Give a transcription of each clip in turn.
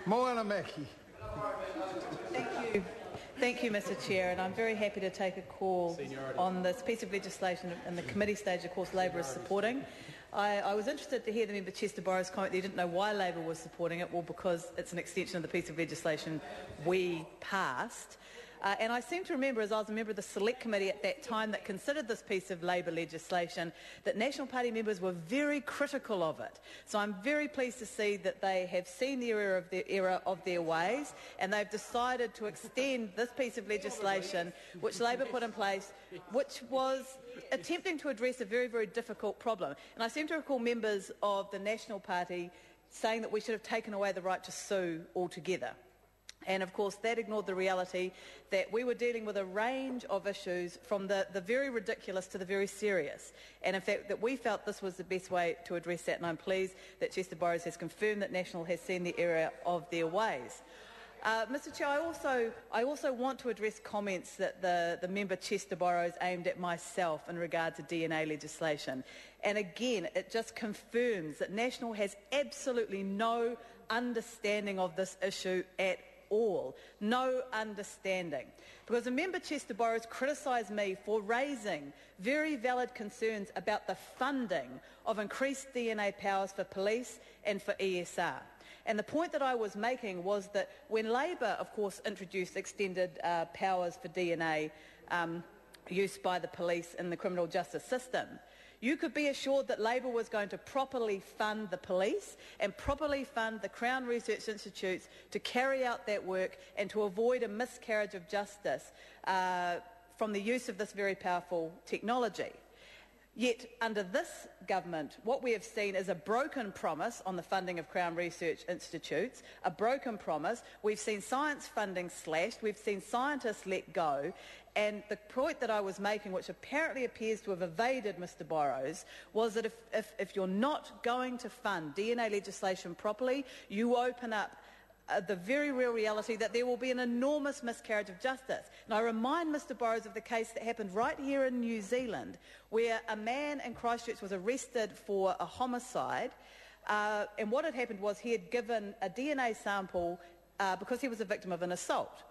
Moana Maki. Thank you, Mr Chair, and I'm very happy to take a call on this piece of legislation in the committee stage. Of course, Labor is supporting. I was interested to hear the member Chester Borrow's comment that he didn't know why Labor was supporting it. Well, because it's an extension of the piece of legislation we passed. And I seem to remember, as I was a member of the Select Committee at that time that considered this piece of Labor legislation, that National Party members were very critical of it. So I'm very pleased to see that they have seen the error of their ways, and they've decided to extend this piece of legislation, which Labor put in place, which was attempting to address a very, very difficult problem. And I seem to recall members of the National Party saying that we should have taken away the right to sue altogether. And of course that ignored the reality that we were dealing with a range of issues from the very ridiculous to the very serious. And in fact that we felt this was the best way to address that, and I'm pleased that Chester Borrows has confirmed that National has seen the error of their ways. Mr Chair, I also want to address comments that the member Chester Borrows aimed at myself in regard to DNA legislation. And again, it just confirms that National has absolutely no understanding of this issue at all. No understanding. Because the member Chester Borrows criticised me for raising very valid concerns about the funding of increased DNA powers for police and for ESR. And the point that I was making was that when Labor, of course, introduced extended powers for DNA use by the police in the criminal justice system, you could be assured that Labor was going to properly fund the police and properly fund the Crown Research Institutes to carry out that work and to avoid a miscarriage of justice from the use of this very powerful technology. Yet, under this government, what we have seen is a broken promise on the funding of Crown Research Institutes, a broken promise. We've seen science funding slashed, we've seen scientists let go, and the point that I was making, which apparently appears to have evaded Mr Borrows, was that if you're not going to fund DNA legislation properly, you open up the very real reality that there will be an enormous miscarriage of justice. And I remind Mr Borrows of the case that happened right here in New Zealand, where a man in Christchurch was arrested for a homicide, and what had happened was he had given a DNA sample because he was a victim of an assault.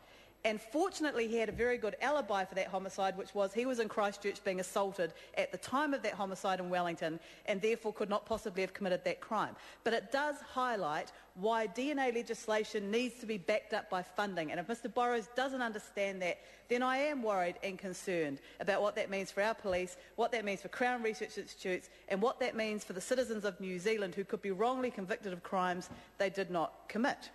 And fortunately he had a very good alibi for that homicide, which was he was in Christchurch being assaulted at the time of that homicide in Wellington, and therefore could not possibly have committed that crime. But it does highlight why DNA legislation needs to be backed up by funding. And if Mr Borrows doesn't understand that, then I am worried and concerned about what that means for our police, what that means for Crown Research Institutes, and what that means for the citizens of New Zealand who could be wrongly convicted of crimes they did not commit.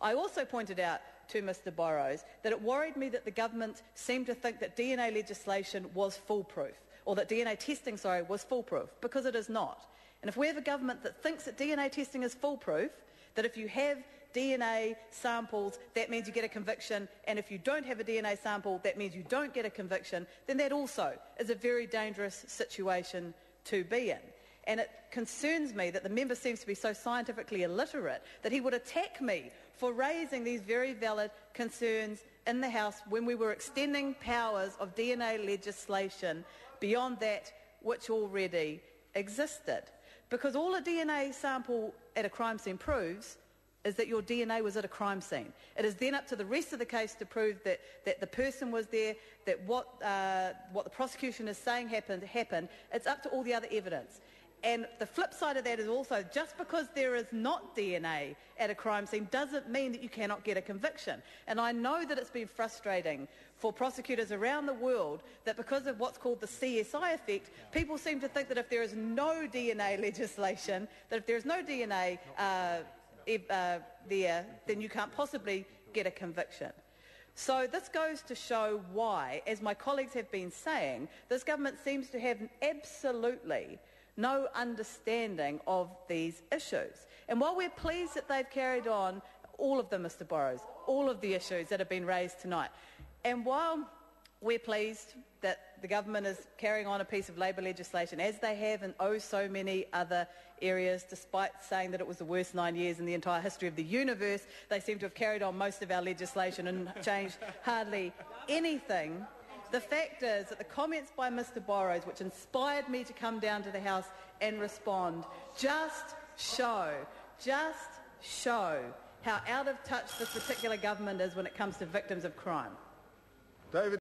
I also pointed out to Mr Borrows that it worried me that the government seemed to think that DNA legislation was foolproof, or that DNA testing, was foolproof, because it is not. And if we have a government that thinks that DNA testing is foolproof, that if you have DNA samples, that means you get a conviction, and if you don't have a DNA sample, that means you don't get a conviction, then that also is a very dangerous situation to be in. And it concerns me that the member seems to be so scientifically illiterate that he would attack me for raising these very valid concerns in the House when we were extending powers of DNA legislation beyond that which already existed. Because all a DNA sample at a crime scene proves is that your DNA was at a crime scene. It is then up to the rest of the case to prove that the person was there, that what the prosecution is saying happened. It's up to all the other evidence. And the flip side of that is also, just because there is not DNA at a crime scene doesn't mean that you cannot get a conviction. And I know that it's been frustrating for prosecutors around the world that because of what's called the CSI effect, people seem to think that if there is no DNA legislation, that if there is no DNA there, then you can't possibly get a conviction. So this goes to show why, as my colleagues have been saying, this government seems to have absolutely no understanding of these issues. And while we're pleased that they've carried on all of them, Mr Borrows, all of the issues that have been raised tonight, and while we're pleased that the government is carrying on a piece of Labor legislation, as they have in oh so many other areas, despite saying that it was the worst 9 years in the entire history of the universe, they seem to have carried on most of our legislation and changed hardly anything. The fact is that the comments by Mr Borrows, which inspired me to come down to the House and respond, just show how out of touch this particular government is when it comes to victims of crime. David.